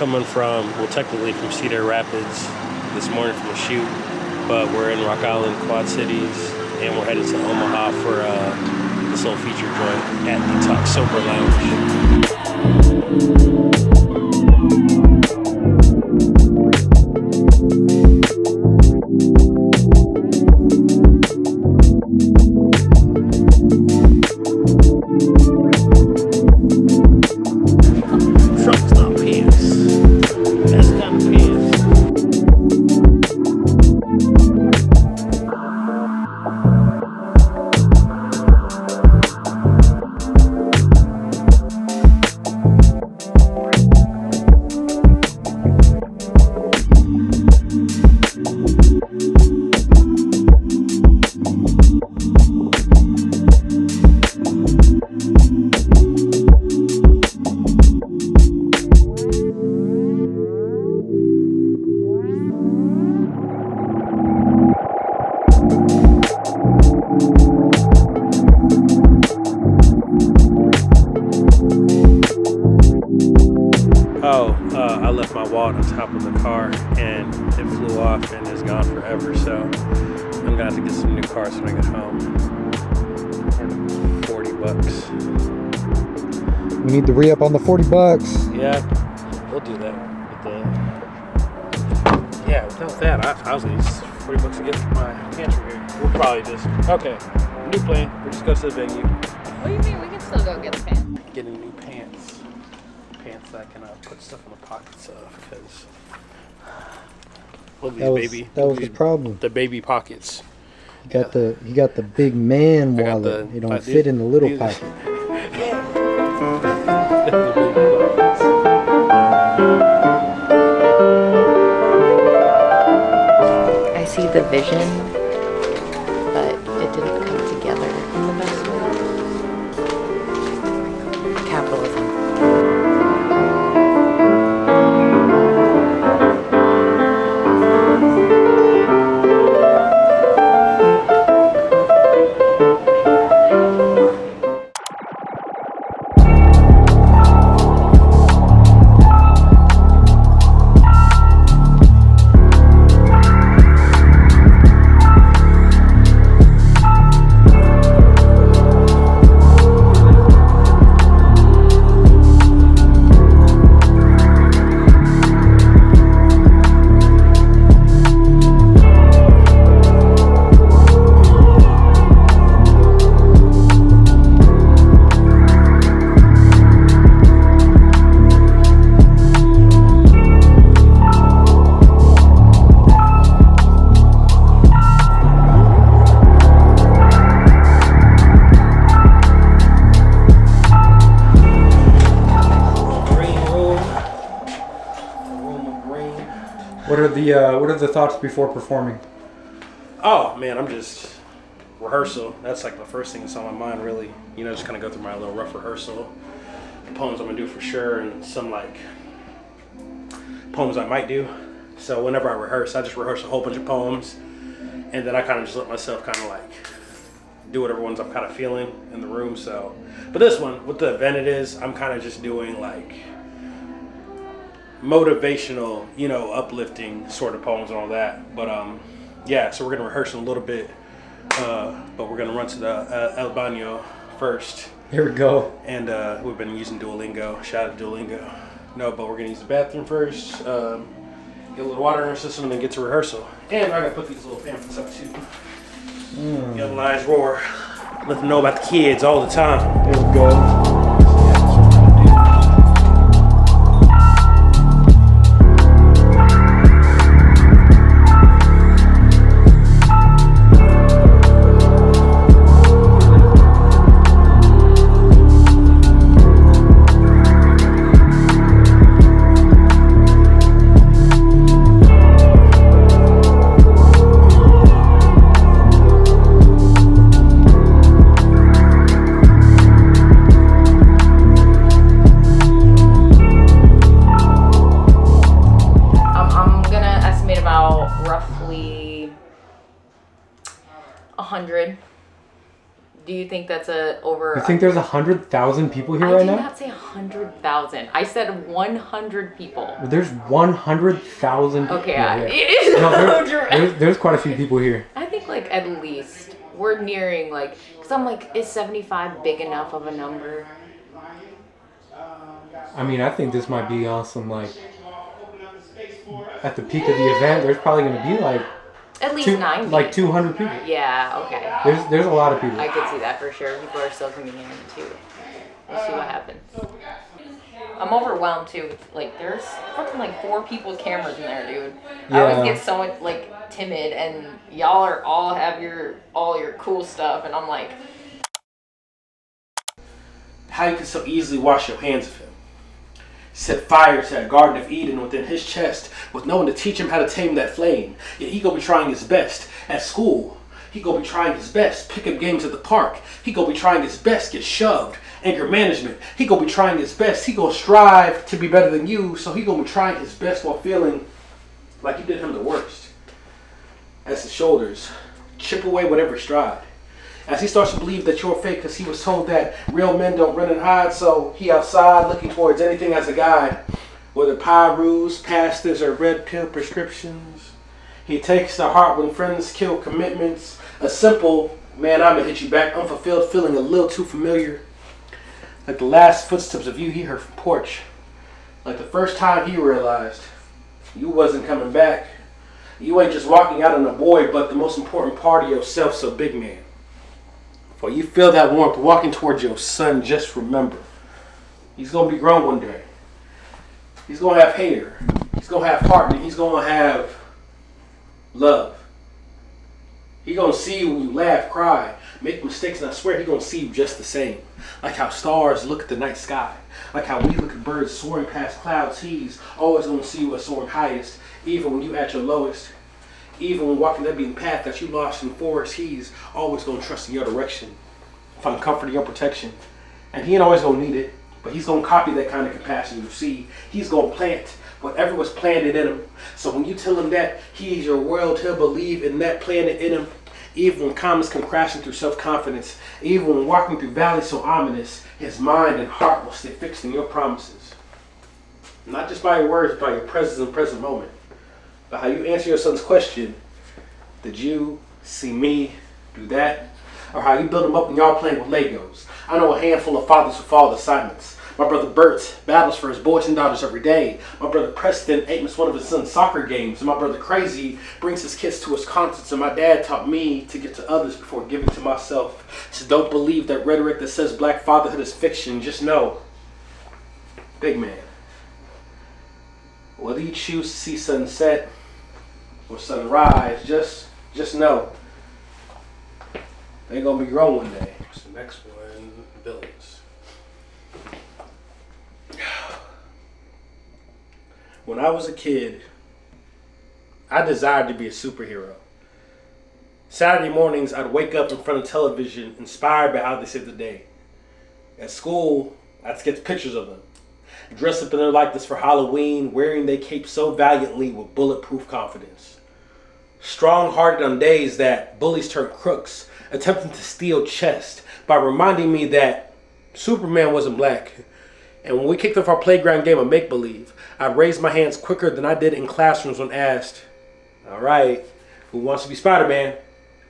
coming from, well, technically from Cedar Rapids this morning from a shoot, but we're in Rock Island, Quad Cities, and we're headed to Omaha for this little feature joint at Detox Sober Lounge. I left my wallet on top of the car and it flew off and is gone forever, so I'm gonna have to get some new cars when I get home. $40. We need to re-up on the $40. Yeah, we'll do that. Without that, I was gonna use $40 to get my pantry here. We'll probably just, okay, new plan. We'll just go to the venue. What do you mean? We can still go get the pants. Getting new pants. Pants that I can put stuff in the pockets of, because that was the problem. The baby pockets. He got the big man wallet. It don't fit in the little pocket. I see the vision, but it didn't come together in the best way. Capitalism. What are the thoughts before performing? Oh man, I'm just rehearsal. That's like the first thing that's on my mind, really. You know, just kind of go through my little rough rehearsal. The poems I'm gonna do for sure, and some like poems I might do. So whenever I rehearse, I just rehearse a whole bunch of poems, and then I kind of just let myself kind of like do whatever ones I'm kind of feeling in the room. So, but this one, with the event it is, I'm kind of just doing like motivational, you know, uplifting sort of poems and all that. But yeah, so we're gonna rehearse in a little bit, but we're gonna run to the El Baño first. Here we go. And we've been using Duolingo. Shout out to Duolingo. No, but we're gonna use the bathroom first, get a little water in our system, and then get to rehearsal. And I gotta put these little pamphlets up too. Young Lions Roar. Let them know about the kids all the time. Here we go. Do you think that's over? You think there's 100,000 people here right now? I did not say 100,000. I said 100 people. There's 100,000 people. Okay, here. No, there's quite a few people here. I think like at least we're nearing like, because I'm like, is 75 big enough of a number? I mean, I think this might be awesome. Like at the peak of the event, there's probably going to be like at least 90. Like 200 people. Yeah, okay. There's a lot of people. I could see that for sure. People are still coming in too. We'll see what happens. I'm overwhelmed too. Like there's fucking like 4 people with cameras in there, dude. Yeah. I always get so much like timid, and y'all are all have all your cool stuff, and I'm like, how you can so easily wash your hands of him. Set fire to that Garden of Eden within his chest with no one to teach him how to tame that flame. Yet he gonna be trying his best at school. He gonna be trying his best pick up games at the park. He gonna be trying his best get shoved. Anger management. He gonna be trying his best. He gonna strive to be better than you. So he gonna be trying his best while feeling like you did him the worst. As his shoulders chip away whatever stride. As he starts to believe that you're fake because he was told that real men don't run and hide, so he outside looking towards anything as a guide. Whether Pyrus, pastors, or red pill prescriptions. He takes to heart when friends kill commitments. A simple, man, I'ma hit you back, unfulfilled feeling a little too familiar. Like the last footsteps of you he heard from porch. Like the first time he realized you wasn't coming back. You ain't just walking out on a boy, but the most important part of yourself, so big man. For you feel that warmth walking towards your son, just remember. He's going to be grown one day. He's going to have hair. He's going to have heart, and he's going to have love. He's going to see you when you laugh, cry, make mistakes, and I swear he's going to see you just the same. Like how stars look at the night sky. Like how we look at birds soaring past clouds. He's always going to see you as soaring highest, even when you at your lowest. Even when walking that beaten path that you lost in the forest, he's always going to trust in your direction, find comfort in your protection. And he ain't always going to need it, but he's going to copy that kind of compassion. You see, he's going to plant whatever was planted in him. So when you tell him that he's your world, he'll believe in that planted in him. Even when comets come crashing through self-confidence, even when walking through valleys so ominous, his mind and heart will stay fixed in your promises. Not just by your words, but by your presence in the present moment. But how you answer your son's question, did you see me do that? Or how you build him up when y'all playing with Legos. I know a handful of fathers who followed assignments. My brother Bert battles for his boys and daughters every day. My brother Preston missed one of his son's soccer games. And my brother Crazy brings his kids to his concerts. And my dad taught me to give to others before giving to myself. So don't believe that rhetoric that says black fatherhood is fiction. Just know, big man, whether you choose to see sunset or sunrise, just know they're gonna be grown one day. What's the next one? Villains. When I was a kid, I desired to be a superhero. Saturday mornings, I'd wake up in front of television, inspired by how they saved the day. At school, I'd sketch pictures of them, dressed up in their likeness for Halloween, wearing their cape so valiantly with bulletproof confidence. Strong-hearted on days that bullies turned crooks, attempting to steal chests by reminding me that Superman wasn't black. And when we kicked off our playground game of make-believe, I'd raise my hands quicker than I did in classrooms when asked, all right, who wants to be Spider-Man?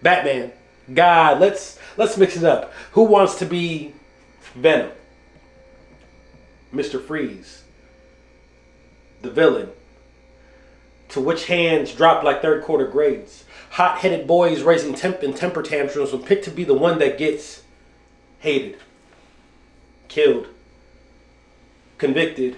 Batman? God, let's mix it up. Who wants to be Venom? Mr. Freeze? The villain? To which hands dropped like third quarter grades. Hot-headed boys raising temper tantrums will pick to be the one that gets hated, killed, convicted.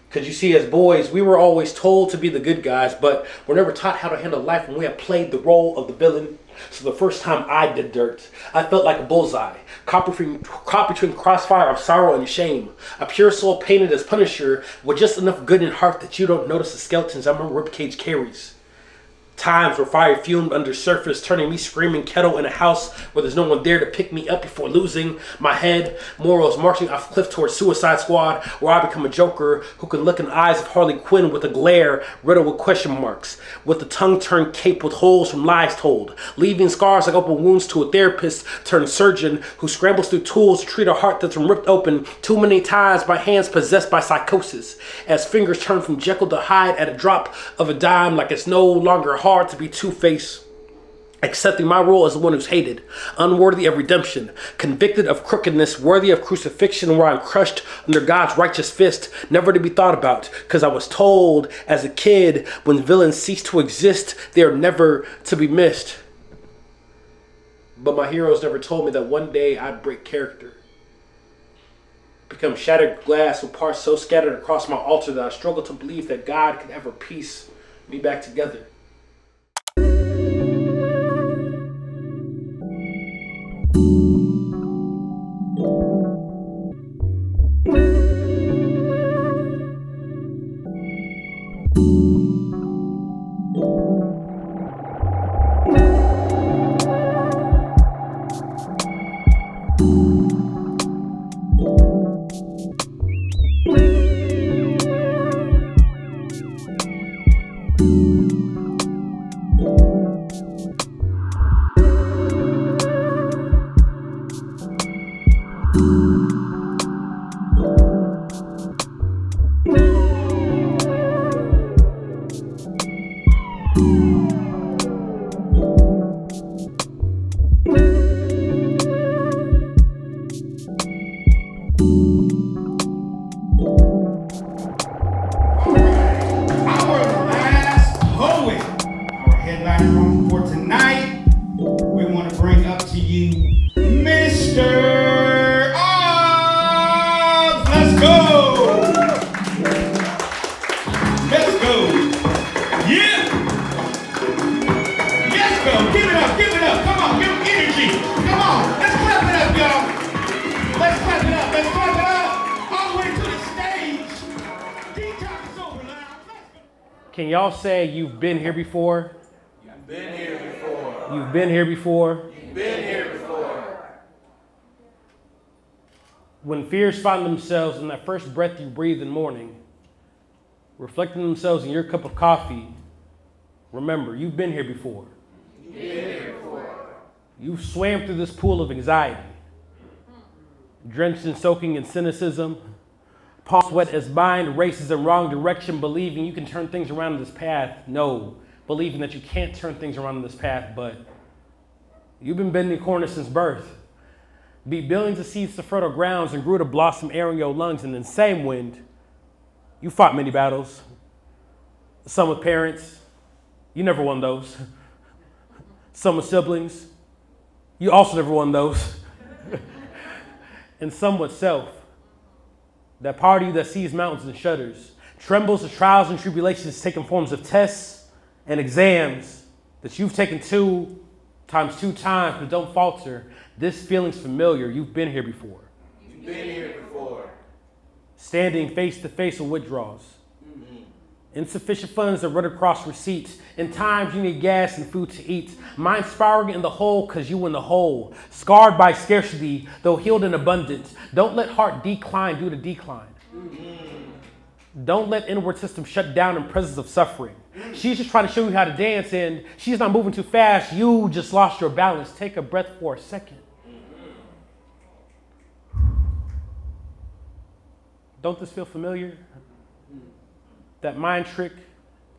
Because you see, as boys, we were always told to be the good guys, but we're never taught how to handle life when we have played the role of the villain. So the first time I did dirt, I felt like a bullseye, caught between crossfire of sorrow and shame. A pure soul painted as Punisher with just enough good in heart that you don't notice the skeletons on my ribcage carries. Times where fire fumed under surface, turning me screaming kettle in a house where there's no one there to pick me up before losing my head. Morals marching off cliff towards Suicide Squad, where I become a Joker who can look in the eyes of Harley Quinn with a glare riddled with question marks, with the tongue turned cape with holes from lies told, leaving scars like open wounds to a therapist turned surgeon who scrambles through tools to treat a heart that's been ripped open too many times by hands possessed by psychosis, as fingers turn from Jekyll to Hyde at a drop of a dime, like it's no longer hard to be Two-Face, accepting my role as the one who's hated, unworthy of redemption, convicted of crookedness, worthy of crucifixion, where I'm crushed under God's righteous fist, never to be thought about, because I was told as a kid, when villains cease to exist, they are never to be missed. But my heroes never told me that one day I'd break character, become shattered glass with parts so scattered across my altar that I struggle to believe that God could ever piece me back together. Can y'all say you've been here before? You've been here before. You've been here before. You've been here before. When fears find themselves in that first breath you breathe in the morning, reflecting themselves in your cup of coffee, remember, you've been here before. You've been here before. You've swam through this pool of anxiety, drenched and soaking in cynicism, palms wet as mind races in wrong direction, believing you can turn things around in this path. No, believing that you can't turn things around in this path, but you've been bending corners since birth. Beat billions of seeds to fertile grounds and grew to blossom air in your lungs, and in the same wind, you fought many battles. Some with parents, you never won those. Some with siblings, you also never won those. And some with self. That part of you that sees mountains and shudders, trembles at trials and tribulations taking forms of tests and exams that you've taken 2 times, but don't falter. This feeling's familiar. You've been here before. You've been here before. Standing face to face with withdrawals. Insufficient funds that run across receipts. In times you need gas and food to eat. Mind spiraling in the hole because you in the hole. Scarred by scarcity, though healed in abundance. Don't let heart decline due to decline. Don't let inward system shut down in presence of suffering. She's just trying to show you how to dance, and she's not moving too fast. You just lost your balance. Take a breath for a second. Don't this feel familiar? That mind trick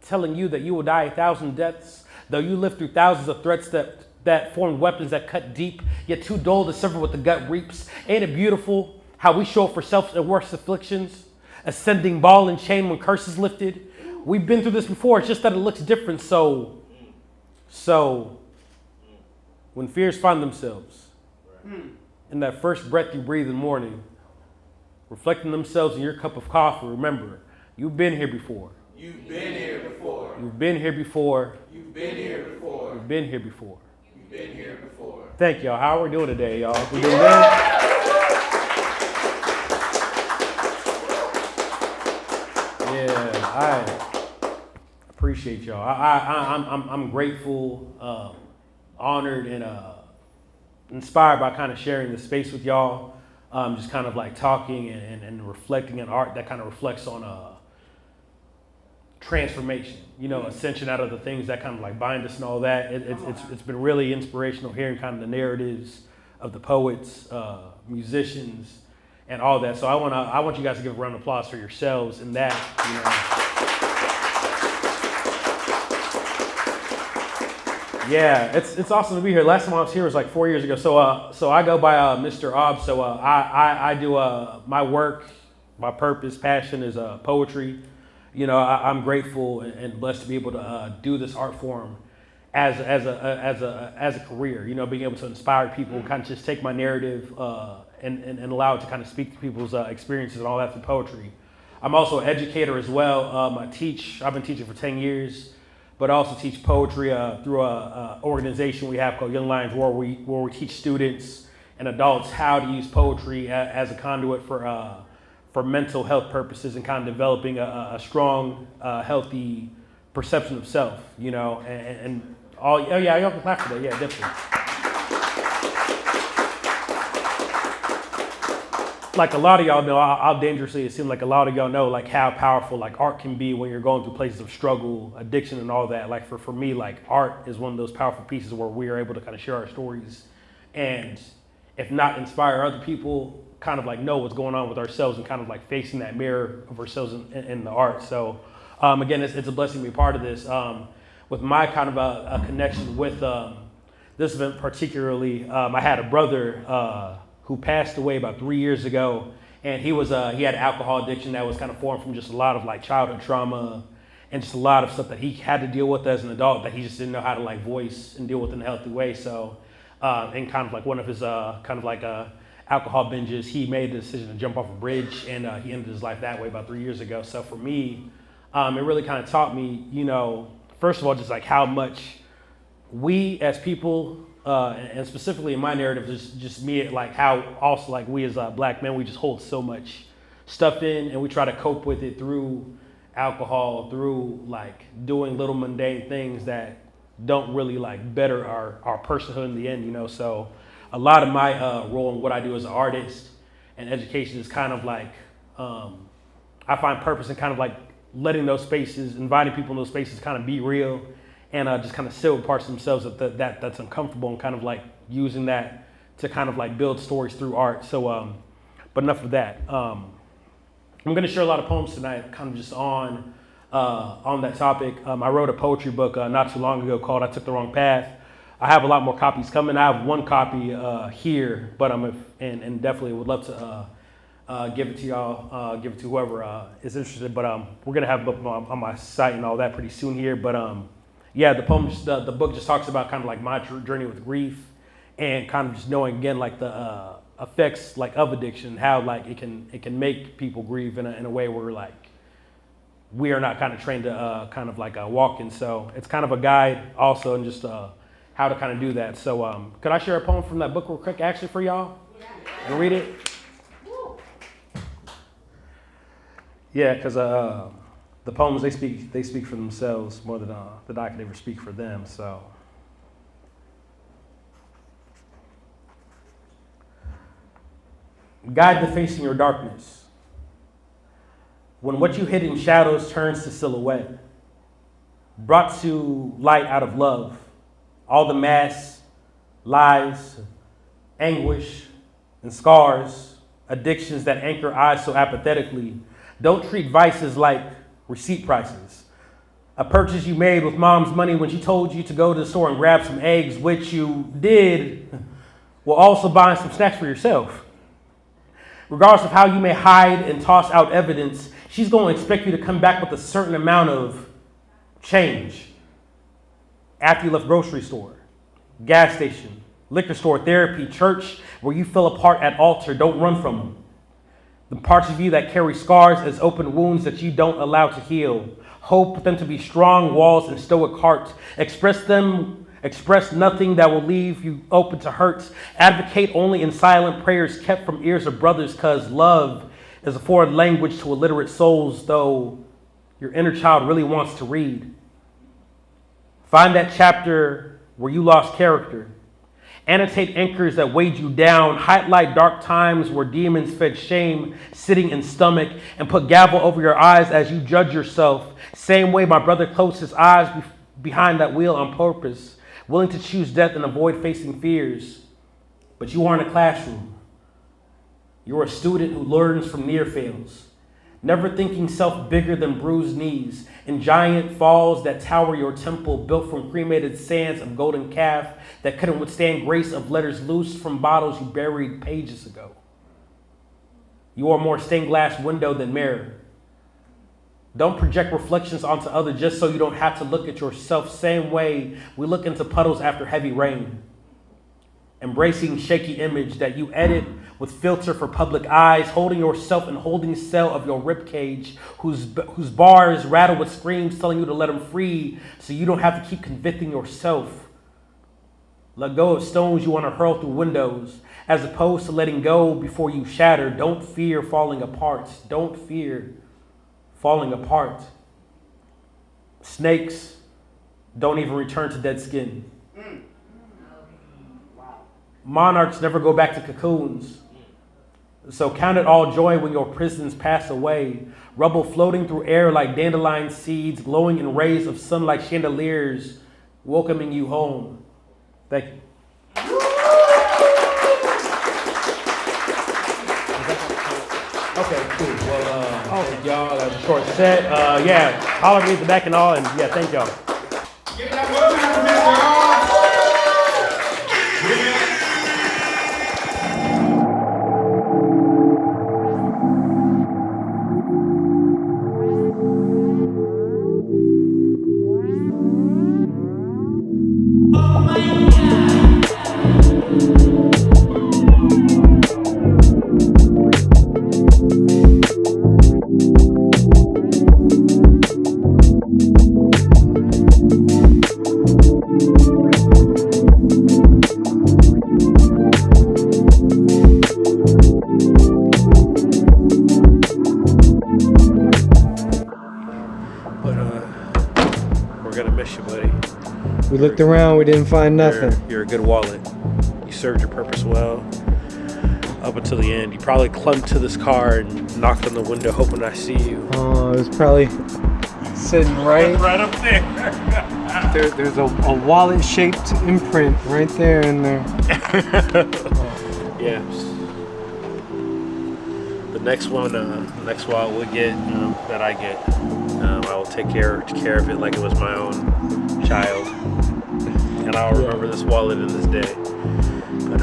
telling you that you will die 1,000 deaths, though you lived through thousands of threats that formed weapons that cut deep, yet too dull to suffer what the gut reaps. Ain't it beautiful how we show up for self and worst afflictions, ascending ball and chain when curses lifted? We've been through this before, it's just that it looks different. So when fears find themselves in that first breath you breathe in the morning, reflecting themselves in your cup of coffee, remember, you've been here before. You've been here before. You've been here before. You've been here before. You've been here before. You've been here before. Thank y'all. How are we doing today, y'all? We doing good? Yeah, I Appreciate y'all. I'm grateful, honored, and inspired by kind of sharing the space with y'all. Just kind of like talking and reflecting on art that kind of reflects on transformation, ascension out of the things that kind of like bind us and all that. It's been really inspirational hearing kind of the narratives of the poets, musicians, and all that. So I want you guys to give a round of applause for yourselves and that. Yeah, it's awesome to be here. Last time I was here was like 4 years ago. So I go by Mr. Aubs. So I do my work, my purpose, passion is poetry. I'm grateful and blessed to be able to do this art form as a career. Being able to inspire people, kind of just take my narrative and allow it to kind of speak to people's experiences and all that through poetry. I'm also an educator as well. I've been teaching for 10 years, but I also teach poetry through a organization we have called Young Lions, where we teach students and adults how to use poetry as a conduit for mental health purposes and kind of developing a strong, healthy perception of self, and all. Oh yeah, y'all can clap for that. Yeah, definitely. Like a lot of y'all know, I'll dangerously assume like a lot of y'all know like how powerful like art can be when you're going through places of struggle, addiction, and all that. Like for me, like art is one of those powerful pieces where we are able to kind of share our stories, and if not inspire other people, kind of like know what's going on with ourselves and kind of like facing that mirror of ourselves in the art. So again, it's a blessing to be a part of this. With my kind of a connection with this event particularly, I had a brother who passed away about 3 years ago, and he had alcohol addiction that was kind of formed from just a lot of like childhood trauma and just a lot of stuff that he had to deal with as an adult that he just didn't know how to like voice and deal with in a healthy way. So and kind of like one of his kind of like alcohol binges, he made the decision to jump off a bridge, and he ended his life that way about 3 years ago. So for me, it really kind of taught me, first of all, just like how much we as people, and specifically in my narrative, just me, like how also like we as black men, we just hold so much stuff in, and we try to cope with it through alcohol, through like doing little mundane things that don't really like better our personhood in the end, So a lot of my role in what I do as an artist and education is kind of like, I find purpose in kind of like letting those spaces, inviting people in those spaces kind of be real and just kind of sit with parts of themselves that's uncomfortable, and kind of like using that to kind of like build stories through art. So, but enough of that. I'm going to share a lot of poems tonight, kind of just on that topic. I wrote a poetry book not too long ago called "I Took the Wrong Path." I have a lot more copies coming. I have one copy here, but and definitely would love to give it to y'all, give it to whoever is interested. But we're gonna have it up on my site and all that pretty soon here. But yeah, the poem, the book just talks about kind of like my journey with grief, and kind of just knowing again like the effects like of addiction, how like it can make people grieve in a way where like we are not kind of trained to kind of like walk in. So it's kind of a guide also, and just how to kind of do that. So could I share a poem from that book real quick actually for y'all? And read it? Yeah, because the poems, they speak for themselves more than I could ever speak for them. So guide the face in your darkness. When what you hid in shadows turns to silhouette, brought to light out of love, all the masks, lies, anguish, and scars, addictions that anchor eyes so apathetically, don't treat vices like receipt prices. A purchase you made with mom's money when she told you to go to the store and grab some eggs, which you did, while also buying some snacks for yourself. Regardless of how you may hide and toss out evidence, she's going to expect you to come back with a certain amount of change. After you left grocery store, gas station, liquor store, therapy, church, where you fell apart at altar, don't run from them. The parts of you that carry scars as open wounds that you don't allow to heal. Hope them to be strong walls and stoic hearts. Express nothing that will leave you open to hurts. Advocate only in silent prayers kept from ears of brothers, because love is a foreign language to illiterate souls, though your inner child really wants to read. Find that chapter where you lost character. Annotate anchors that weighed you down. Highlight dark times where demons fed shame sitting in stomach, and put gavel over your eyes as you judge yourself. Same way my brother closed his eyes behind that wheel on purpose, willing to choose death and avoid facing fears. But you aren't a classroom. You're a student who learns from near fails, never thinking self bigger than bruised knees, in giant falls that tower your temple, built from cremated sands of golden calf that couldn't withstand grace of letters loosed from bottles you buried pages ago. You are more stained glass window than mirror. Don't project reflections onto others just so you don't have to look at yourself. Same way we look into puddles after heavy rain. Embracing shaky image that you edit with filter for public eyes, holding yourself in holding cell of your ribcage, whose bars rattle with screams telling you to let them free so you don't have to keep convicting yourself. Let go of stones you want to hurl through windows, as opposed to letting go before you shatter. Don't fear falling apart. Don't fear falling apart. Snakes don't even return to dead skin. Monarchs never go back to cocoons. So count it all joy when your prisons pass away. Rubble floating through air like dandelion seeds, glowing in rays of sun like chandeliers, welcoming you home. Thank you. Okay, cool. Well, thank y'all. That was a short set. Yeah, holler at me at the back and all, and yeah, thank y'all. Give it up one time for Mr. Aubs. We looked around, we didn't find nothing. You're a good wallet. You served your purpose well up until the end. You probably clung to this car and knocked on the window hoping I see you. Oh, it was probably sitting right up there. There's a wallet-shaped imprint right there in there. Yeah. The next one, next wallet we get, that I get, I will take care of it like it was my own child. And I'll remember this wallet in this day. But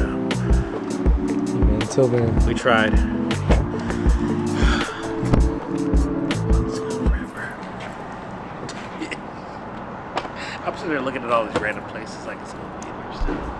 until then, we tried. I'm sitting there looking at all these random places like it's gonna be interesting.